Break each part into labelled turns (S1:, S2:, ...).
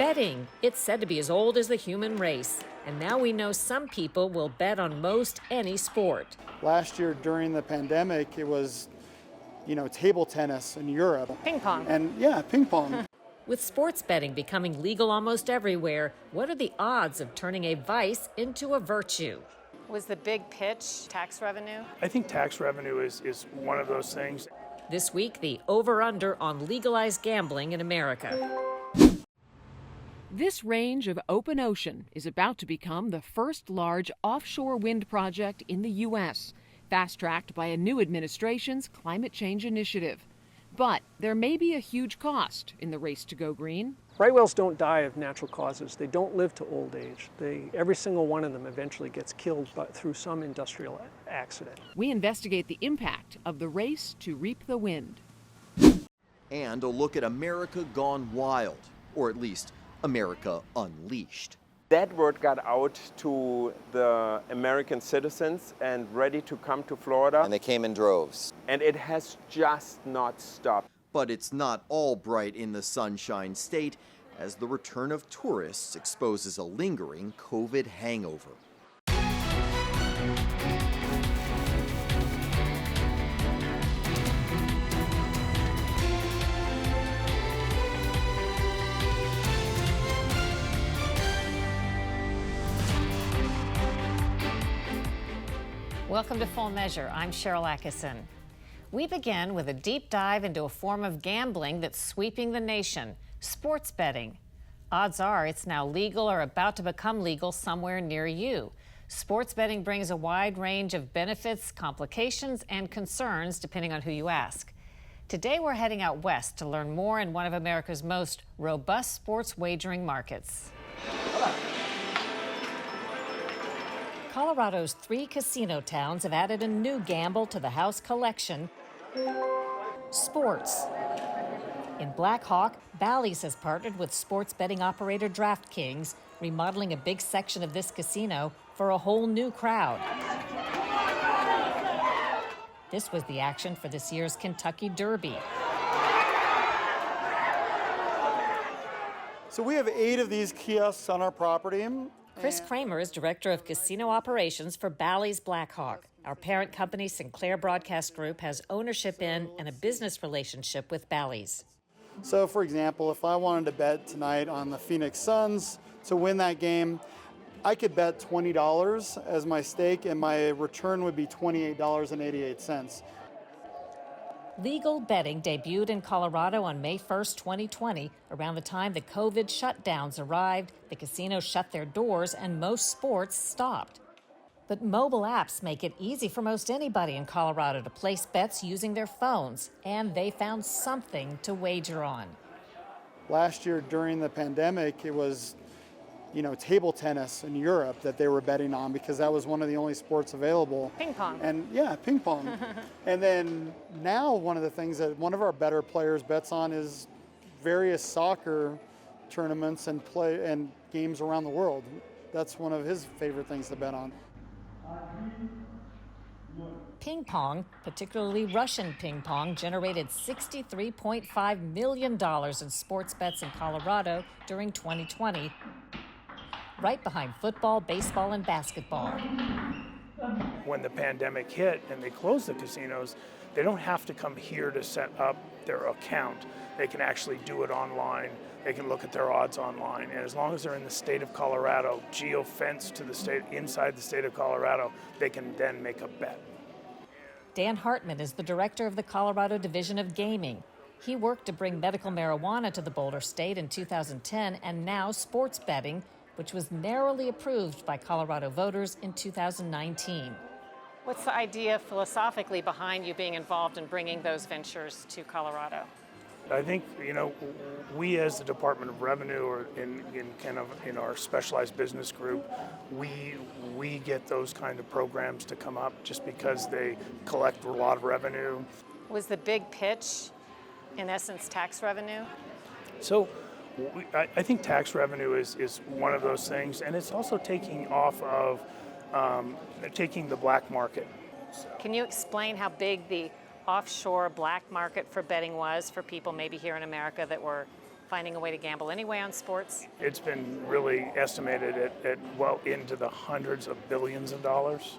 S1: Betting. It's said to be as old as the human race. And now we know some people will bet on most any sport.
S2: Last year during the pandemic, it was, table tennis in Europe.
S3: Ping pong.
S2: And ping pong.
S1: With sports betting becoming legal almost everywhere, what are the odds of turning a vice into a virtue?
S3: Was the big pitch tax revenue?
S4: I think tax revenue is one of those things.
S1: This week, the over-under on legalized gambling in America.
S5: This range of open ocean is about to become the first large offshore wind project in the U.S., fast-tracked by a new administration's climate change initiative. But there may be a huge cost in the race to go green.
S6: Right whales don't die of natural causes. They don't live to old age. Every single one of them eventually gets killed through some industrial accident.
S5: We investigate the impact of the race to reap the wind.
S7: And a look at America gone wild, or at least America unleashed.
S8: That word got out to the American citizens and ready to come to Florida.
S9: And they came in droves.
S8: And it has just not stopped.
S7: But it's not all bright in the Sunshine State, as the return of tourists exposes a lingering COVID hangover.
S3: Welcome to Full Measure. I'm Sharyl Attkisson. We begin with a deep dive into a form of gambling that's sweeping the nation, sports betting. Odds are it's now legal or about to become legal somewhere near you. Sports betting brings a wide range of benefits, complications, and concerns depending on who you ask. Today we're heading out west to learn more in one of America's most robust sports wagering markets. Colorado's 3 casino towns have added a new gamble to the house collection: sports. In Black Hawk, Bally's has partnered with sports betting operator DraftKings, remodeling a big section of this casino for a whole new crowd. This was the action for this year's Kentucky Derby.
S2: So we have 8 of these kiosks on our property.
S1: Chris Kramer is Director of Casino Operations for Bally's Black Hawk. Our parent company, Sinclair Broadcast Group, has ownership in and a business relationship with Bally's.
S2: So, for example, if I wanted to bet tonight on the Phoenix Suns to win that game, I could bet $20 as my stake, and my return would be $28.88.
S1: Legal betting debuted in Colorado on May 1st, 2020. Around the time the COVID shutdowns arrived, the casinos shut their doors and most sports stopped. But mobile apps make it easy for most anybody in Colorado to place bets using their phones, and they found something to wager on.
S2: Last year during the pandemic, it was, table tennis in Europe that they were betting on because that was one of the only sports available.
S3: Ping pong.
S2: And ping pong. And then now one of the things that one of our better players bets on is various soccer tournaments and games around the world. That's one of his favorite things to bet on.
S1: Ping pong, particularly Russian ping pong, generated $63.5 million in sports bets in Colorado during 2020, right behind football, baseball, and basketball.
S4: When the pandemic hit and they closed the casinos, they don't have to come here to set up their account. They can actually do it online. They can look at their odds online. And as long as they're in the state of Colorado, geo-fenced to the state, inside the state of Colorado, they can then make a bet.
S1: Dan Hartman is the director of the Colorado Division of Gaming. He worked to bring medical marijuana to the Boulder State in 2010, and now sports betting, which was narrowly approved by Colorado voters in 2019.
S3: What's the idea philosophically behind you being involved in bringing those ventures to Colorado?
S4: I think, we as the Department of Revenue, or in our specialized business group, we get those kind of programs to come up just because they collect a lot of revenue.
S3: Was the big pitch, in essence, tax revenue?
S4: So I think tax revenue is one of those things, and it's also taking off of taking the black market.
S3: Can you explain how big the offshore black market for betting was for people maybe here in America that were finding a way to gamble anyway on sports?
S4: It's been really estimated at well into the hundreds of billions of dollars.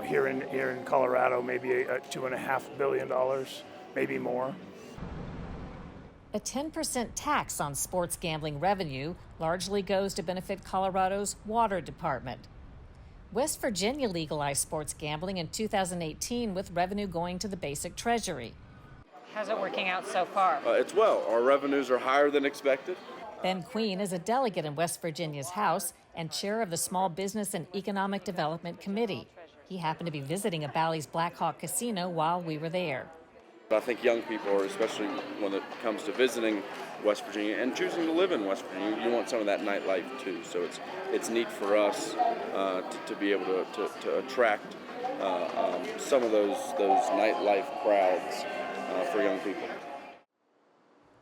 S4: Here in Colorado, maybe $2.5 billion, maybe more.
S1: A 10% tax on sports gambling revenue largely goes to benefit Colorado's water department. West Virginia legalized sports gambling in 2018 with revenue going to the basic treasury.
S3: How's it working out so far?
S9: It's well. Our revenues are higher than expected.
S1: Ben Queen is a delegate in West Virginia's House and chair of the Small Business and Economic Development Committee. He happened to be visiting a Bally's Black Hawk casino while we were there.
S9: I think young people, especially when it comes to visiting West Virginia and choosing to live in West Virginia, you want some of that nightlife too. So it's neat for us to be able to attract some of those nightlife crowds for young people.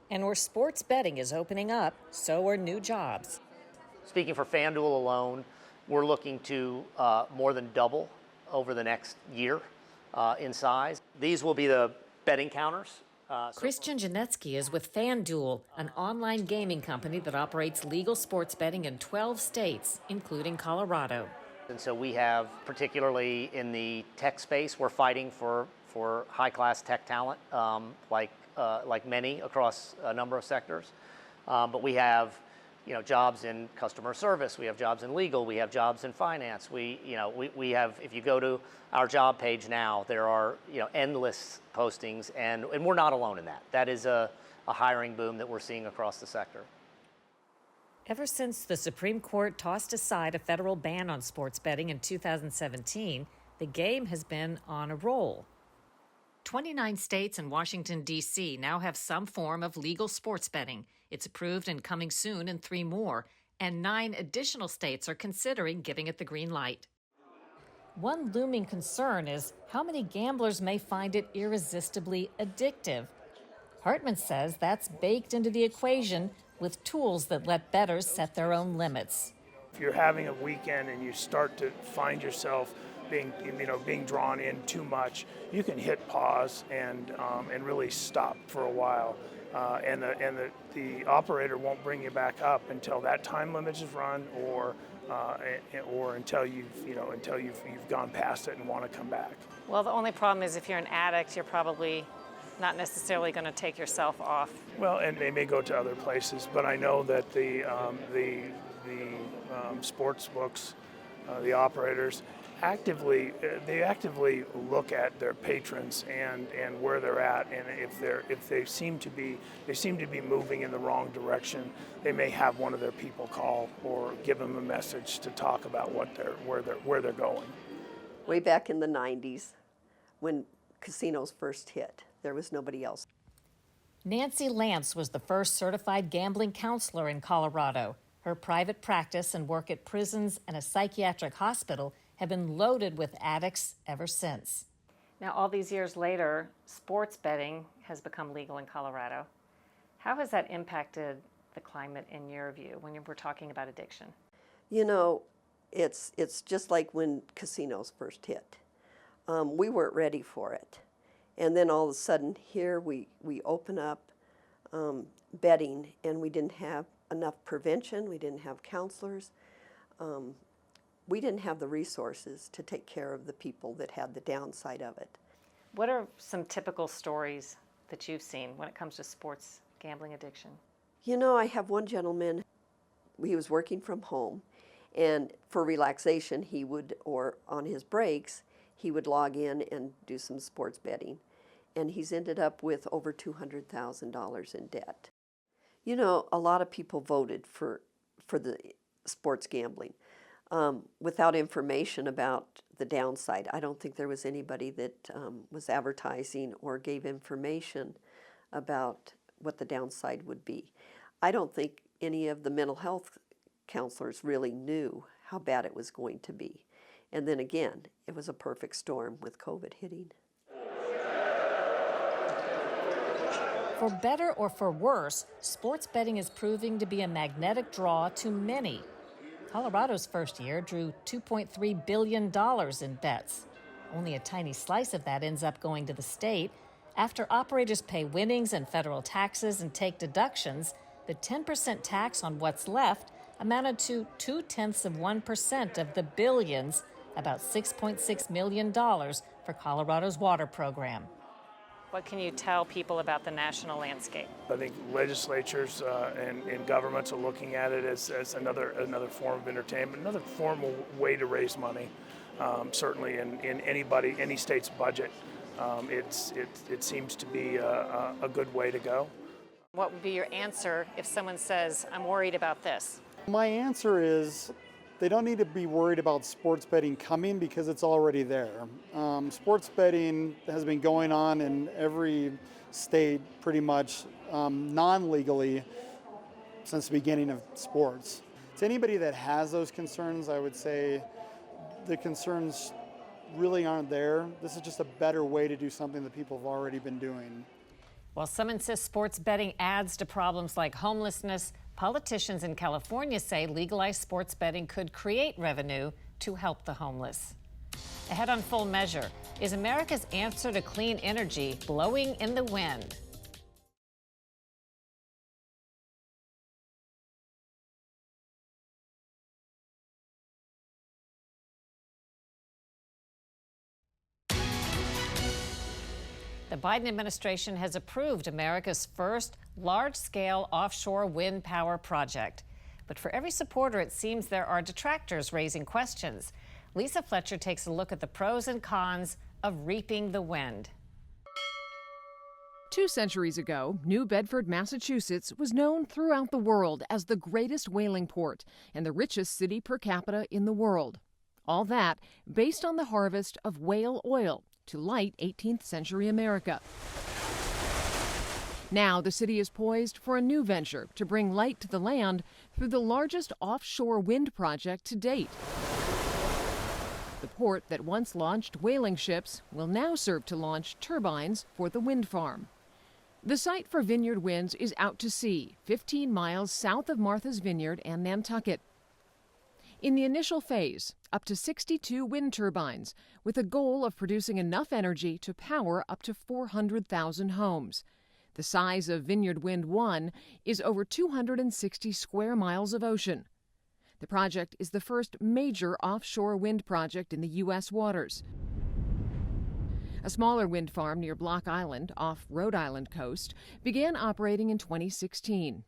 S1: And where sports betting is opening up, so are new jobs.
S10: Speaking for FanDuel alone, we're looking to more than double over the next year in size. These will be the betting counters.
S1: Christian Janetsky is with FanDuel, an online gaming company that operates legal sports betting in 12 states, including Colorado.
S10: And so we have, particularly in the tech space, we're fighting for high-class tech talent, like many across a number of sectors. But we have, jobs in customer service. We have jobs in legal. We have jobs in finance. We have. If you go to our job page now, there are endless postings, and we're not alone in that. That is a hiring boom that we're seeing across the sector.
S1: Ever since the Supreme Court tossed aside a federal ban on sports betting in 2017, the game has been on a roll. 29 states and Washington, D.C. now have some form of legal sports betting. It's approved and coming soon in 3 more, and 9 additional states are considering giving it the green light. One looming concern is how many gamblers may find it irresistibly addictive. Hartman says that's baked into the equation with tools that let bettors set their own limits.
S4: If you're having a weekend and you start to find yourself being drawn in too much, you can hit pause and really stop for a while, and the operator won't bring you back up until that time limit is run, or until you've gone past it and want to come back.
S3: Well, the only problem is if you're an addict, you're probably not necessarily going to take yourself off.
S4: Well, and they may go to other places, but I know that the sports books, the operators, actively look at their patrons and where they're at, and if they seem to be moving in the wrong direction, they may have one of their people call or give them a message to talk about where they're going.
S11: Way back in the 90s, when casinos first hit, there was nobody else.
S1: Nancy Lance was the first certified gambling counselor in Colorado. Her private practice and work at prisons and a psychiatric hospital have been loaded with addicts ever since.
S3: Now, all these years later, sports betting has become legal in Colorado. How has that impacted the climate in your view when we're talking about addiction?
S11: It's just like when casinos first hit. We weren't ready for it. And then all of a sudden here we open up betting, and we didn't have enough prevention, we didn't have counselors. We didn't have the resources to take care of the people that had the downside of it.
S3: What are some typical stories that you've seen when it comes to sports gambling addiction?
S11: I have one gentleman, he was working from home, and for relaxation or on his breaks, he would log in and do some sports betting. And he's ended up with over $200,000 in debt. A lot of people voted for the sports gambling. Without information about the downside. I don't think there was anybody that was advertising or gave information about what the downside would be. I don't think any of the mental health counselors really knew how bad it was going to be. And then again, it was a perfect storm with COVID hitting.
S1: For better or for worse, sports betting is proving to be a magnetic draw to many. Colorado's first year drew $2.3 billion in bets. Only a tiny slice of that ends up going to the state. After operators pay winnings and federal taxes and take deductions, The 10% tax on what's left amounted to 0.2% of the billions, about $6.6 million for Colorado's water program.
S3: What can you tell people about the national landscape?
S4: I think legislatures and governments are looking at it as another form of entertainment, another formal way to raise money. Certainly in any state's budget, it seems to be a good way to go.
S3: What would be your answer if someone says, I'm worried about this?
S2: My answer is they don't need to be worried about sports betting coming because it's already there. Sports betting has been going on in every state pretty much non-legally since the beginning of sports. To anybody that has those concerns, I would say the concerns really aren't there. This is just a better way to do something that people have already been doing.
S1: While some insist sports betting adds to problems like homelessness, politicians in California say legalized sports betting could create revenue to help the homeless. Ahead on Full Measure, is America's answer to clean energy blowing in the wind? The Biden administration has approved America's first large-scale offshore wind power project. But for every supporter, it seems there are detractors raising questions. Lisa Fletcher takes a look at the pros and cons of reaping the wind.
S5: 2 centuries ago, New Bedford, Massachusetts was known throughout the world as the greatest whaling port and the richest city per capita in the world. All that based on the harvest of whale oil to light 18th century America. Now the city is poised for a new venture to bring light to the land through the largest offshore wind project to date. The port that once launched whaling ships will now serve to launch turbines for the wind farm. The site for Vineyard Winds is out to sea, 15 miles south of Martha's Vineyard and Nantucket. In the initial phase, up to 62 wind turbines, with a goal of producing enough energy to power up to 400,000 homes. The size of Vineyard Wind 1 is over 260 square miles of ocean. The project is the first major offshore wind project in the U.S. waters. A smaller wind farm near Block Island, off Rhode Island coast, began operating in 2016.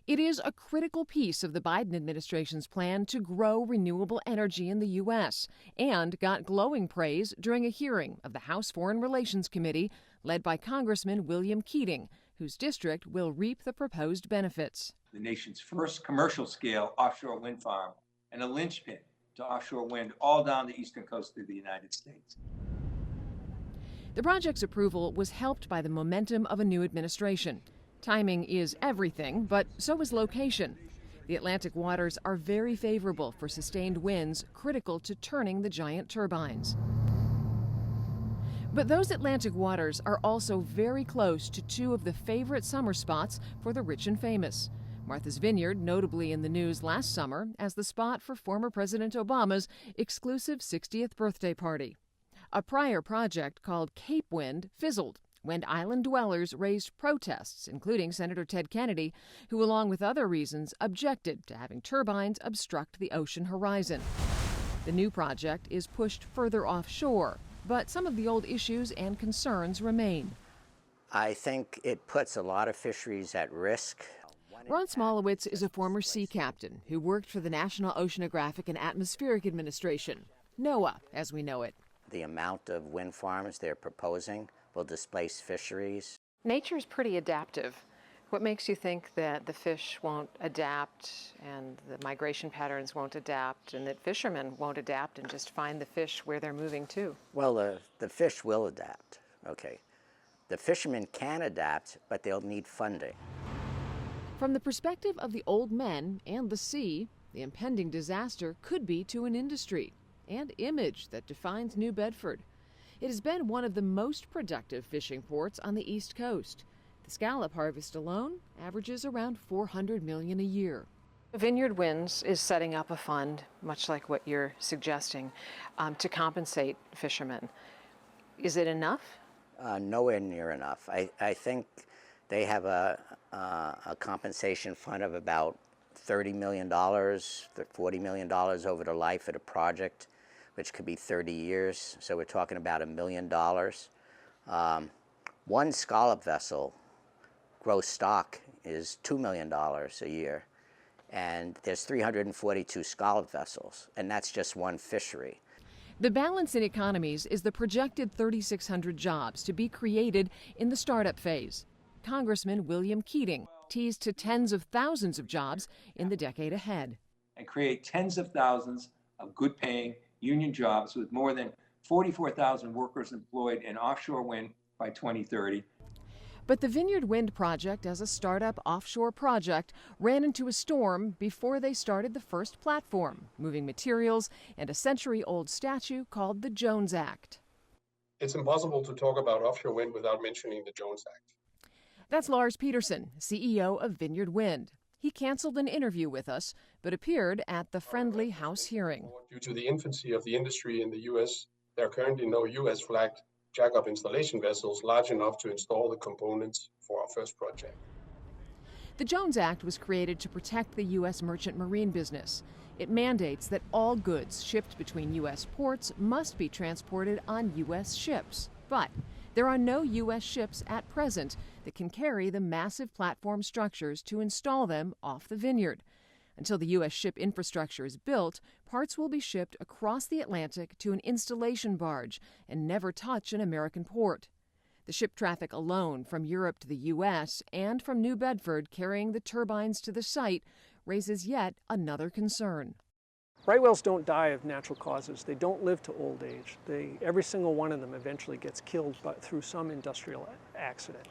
S5: It is a critical piece of the Biden administration's plan to grow renewable energy in the U.S. and got glowing praise during a hearing of the House Foreign Relations Committee led by Congressman William Keating, whose district will reap the proposed benefits.
S12: The nation's first commercial-scale offshore wind farm and a linchpin to offshore wind all down the eastern coast of the United States.
S5: The project's approval was helped by the momentum of a new administration. Timing is everything, but so is location. The Atlantic waters are very favorable for sustained winds critical to turning the giant turbines. But those Atlantic waters are also very close to 2 of the favorite summer spots for the rich and famous. Martha's Vineyard, notably in the news last summer as the spot for former President Obama's exclusive 60th birthday party. A prior project called Cape Wind fizzled when island dwellers raised protests, including Senator Ted Kennedy, who, along with other reasons, objected to having turbines obstruct the ocean horizon. The new project is pushed further offshore, but some of the old issues and concerns remain.
S13: I think it puts a lot of fisheries at risk.
S5: Ron Smolowitz is a former sea captain who worked for the National Oceanographic and Atmospheric Administration, NOAA as we know it.
S13: The amount of wind farms they're proposing will displace fisheries.
S5: Nature is pretty adaptive. What makes you think that the fish won't adapt and the migration patterns won't adapt and that fishermen won't adapt and just find the fish where they're moving to?
S13: Well, the fish will adapt, okay. The fishermen can adapt, but they'll need funding.
S5: From the perspective of the old men and the sea, the impending disaster could be to an industry and image that defines New Bedford. It has been one of the most productive fishing ports on the East Coast. The scallop harvest alone averages around $400 million a year. Vineyard Winds is setting up a fund, much like what you're suggesting, to compensate fishermen. Is it enough?
S13: Nowhere near enough. I think They have a compensation fund of about $30 million, $40 million over the life of the project, which could be 30 years. So we're talking about $1 million. One scallop vessel gross stock is $2 million a year. And there's 342 scallop vessels, and that's just one fishery.
S5: The balance in economies is the projected 3,600 jobs to be created in the startup phase. Congressman William Keating teased to tens of thousands of jobs in the decade ahead.
S12: And create tens of thousands of good-paying union jobs with more than 44,000 workers employed in offshore wind by 2030.
S5: But the Vineyard Wind project, as a startup offshore project, ran into a storm before they started the first platform, moving materials and a century-old statue called the Jones Act.
S14: It's impossible to talk about offshore wind without mentioning the Jones Act.
S5: That's Lars Peterson, CEO of Vineyard Wind. He canceled an interview with us, but appeared at the friendly House hearing.
S14: Due to the infancy of the industry in the U.S., there are currently no U.S.-flagged jack-up installation vessels large enough to install the components for our first project.
S5: The Jones Act was created to protect the U.S. merchant marine business. It mandates that all goods shipped between U.S. ports must be transported on U.S. ships. But there are no U.S. ships at present that can carry the massive platform structures to install them off the Vineyard. Until the U.S. ship infrastructure is built, parts will be shipped across the Atlantic to an installation barge and never touch an American port. The ship traffic alone from Europe to the U.S. and from New Bedford carrying the turbines to the site raises yet another concern.
S6: Right whales don't die of natural causes. They don't live to old age. Every single one of them eventually gets killed through some industrial accident.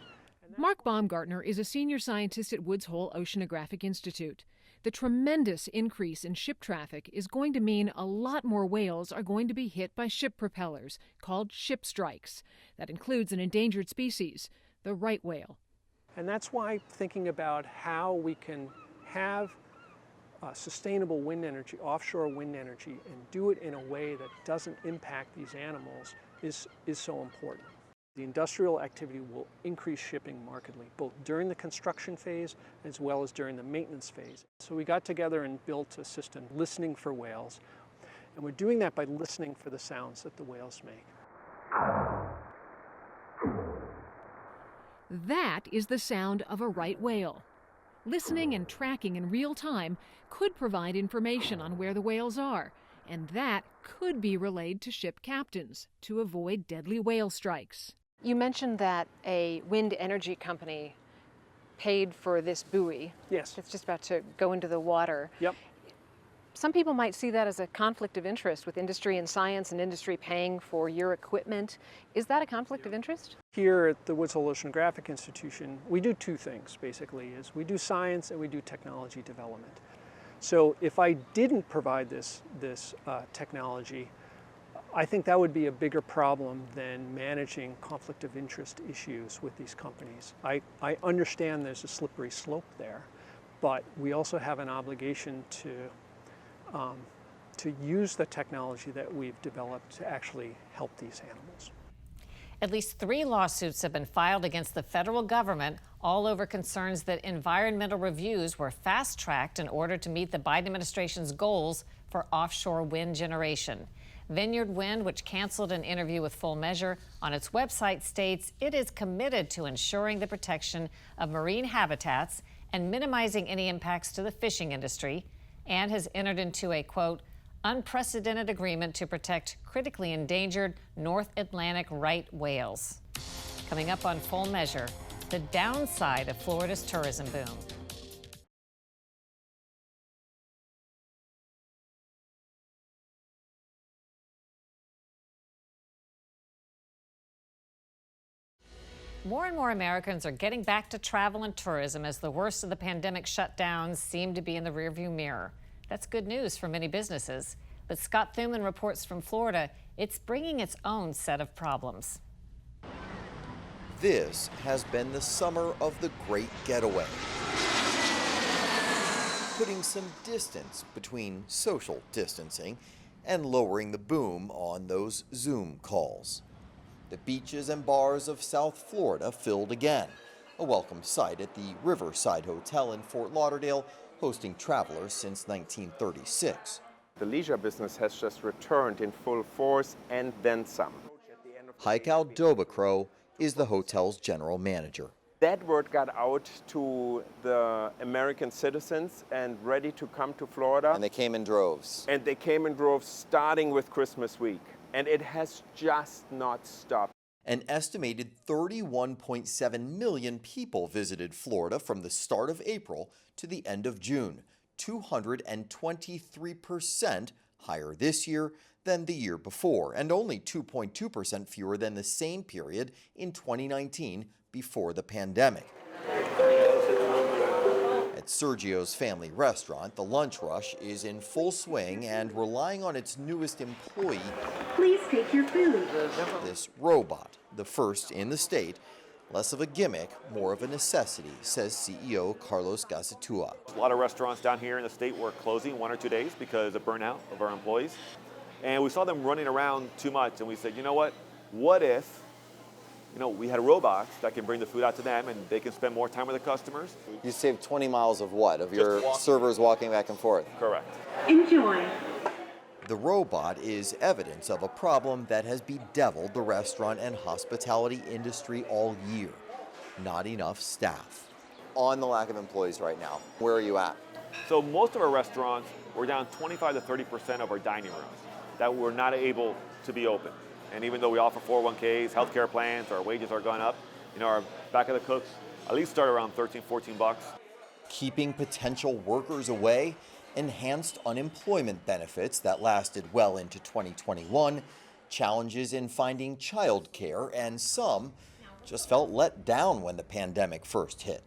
S5: Mark Baumgartner is a senior scientist at Woods Hole Oceanographic Institute. The tremendous increase in ship traffic is going to mean a lot more whales are going to be hit by ship propellers, called ship strikes. That includes an endangered species, the right whale.
S6: And that's why thinking about how we can have sustainable wind energy, offshore wind energy, and do it in a way that doesn't impact these animals is so important. The industrial activity will increase shipping markedly, both during the construction phase as well as during the maintenance phase. So we got together and built a system listening for whales, and we're doing that by listening for the sounds that the whales make.
S5: That is the sound of a right whale. Listening and tracking in real time could provide information on where the whales are, and that could be relayed to ship captains to avoid deadly whale strikes.
S15: You mentioned that a wind energy company paid for this buoy.
S6: Yes.
S15: It's just about to go into the water.
S6: Yep.
S15: Some people might see that as a conflict of interest with industry and science and industry paying for your equipment. Is that a conflict of interest?
S6: Here at the Woods Hole Oceanographic Institution, we do two things, basically, is we do science and we do technology development. So if I didn't provide this technology, I think that would be a bigger problem than managing conflict of interest issues with these companies. I understand there's a slippery slope there, but we also have an obligation to use the technology that we've developed to actually help these animals.
S3: At least 3 lawsuits have been filed against the federal government, all over concerns that environmental reviews were fast-tracked in order to meet the Biden administration's goals for offshore wind generation. Vineyard Wind, which canceled an interview with Full Measure on its website, states it is committed to ensuring the protection of marine habitats and minimizing any impacts to the fishing industry, and has entered into a, quote, unprecedented agreement to protect critically endangered North Atlantic right whales. Coming up on Full Measure, the downside of Florida's tourism boom. More and more Americans are getting back to travel and tourism as the worst of the pandemic shutdowns seem to be in the rearview mirror. That's good news for many businesses. But Scott Thuman reports from Florida, it's bringing its own set of problems.
S7: This has been the summer of the Great Getaway, putting some distance between social distancing and lowering the boom on those Zoom calls. The beaches and bars of South Florida filled again, a welcome sight at the Riverside Hotel in Fort Lauderdale, hosting travelers since 1936.
S8: The leisure business has just returned in full force and then some.
S7: Heikal Dobakro is the hotel's general manager.
S8: That word got out to the American citizens and ready to come to Florida.
S7: And they came in droves.
S8: And they came in droves starting with Christmas week. And it has just not stopped.
S7: An estimated 31.7 million people visited Florida from the start of April to the end of June, 223% higher this year than the year before, and only 2.2% fewer than the same period in 2019 before the pandemic. At Sergio's family restaurant, the lunch rush is in full swing and relying on its newest employee.
S16: Please take your food.
S7: This robot, the first in the state, less of a gimmick, more of a necessity, says CEO Carlos Gazatua.
S17: A lot of restaurants down here in the state were closing 1 or 2 days because of burnout of our employees. And we saw them running around too much, and we said, you know what if we had a robot that can bring the food out to them and they can spend more time with the customers.
S7: You saved 20 miles of what? Of your servers walking back and forth?
S17: Correct.
S16: Enjoy.
S7: The robot is evidence of a problem that has bedeviled the restaurant and hospitality industry all year. Not enough staff. On the lack of employees right now, where are you at?
S17: So most of our restaurants, we're down 25 to 30% of our dining rooms that we're not able to be open. And even though we offer 401ks, healthcare plans, our wages are going up, our back of the cooks at least start around $13, $14.
S7: Keeping potential workers away, enhanced unemployment benefits that lasted well into 2021, challenges in finding childcare, and some just felt let down when the pandemic first hit.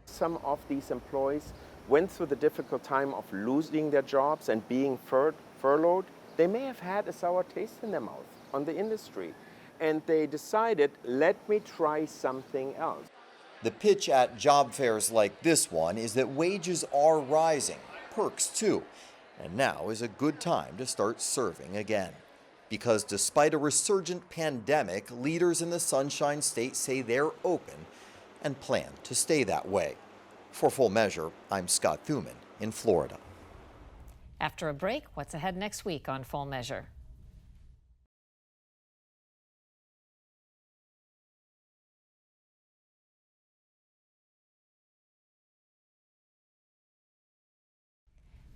S8: Some of these employees went through the difficult time of losing their jobs and being furloughed. They may have had a sour taste in their mouth on the industry, and they decided, let me try something else.
S7: The pitch at job fairs like this one is that wages are rising, perks too, and now is a good time to start serving again. Because despite a resurgent pandemic, leaders in the Sunshine State say they're open and plan to stay that way. For Full Measure, I'm Scott Thuman in Florida.
S3: After a break, what's ahead next week on Full Measure?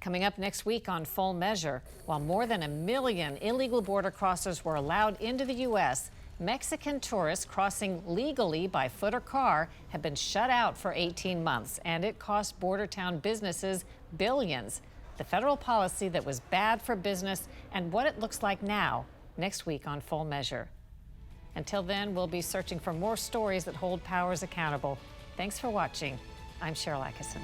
S3: Coming up next week on Full Measure, while more than 1 million illegal border crossers were allowed into the U.S., Mexican tourists crossing legally by foot or car have been shut out for 18 months, and it cost border town businesses billions. The federal policy that was bad for business and what it looks like now, next week on Full Measure. Until then, we'll be searching for more stories that hold powers accountable. Thanks for watching. I'm Sharyl Attkisson.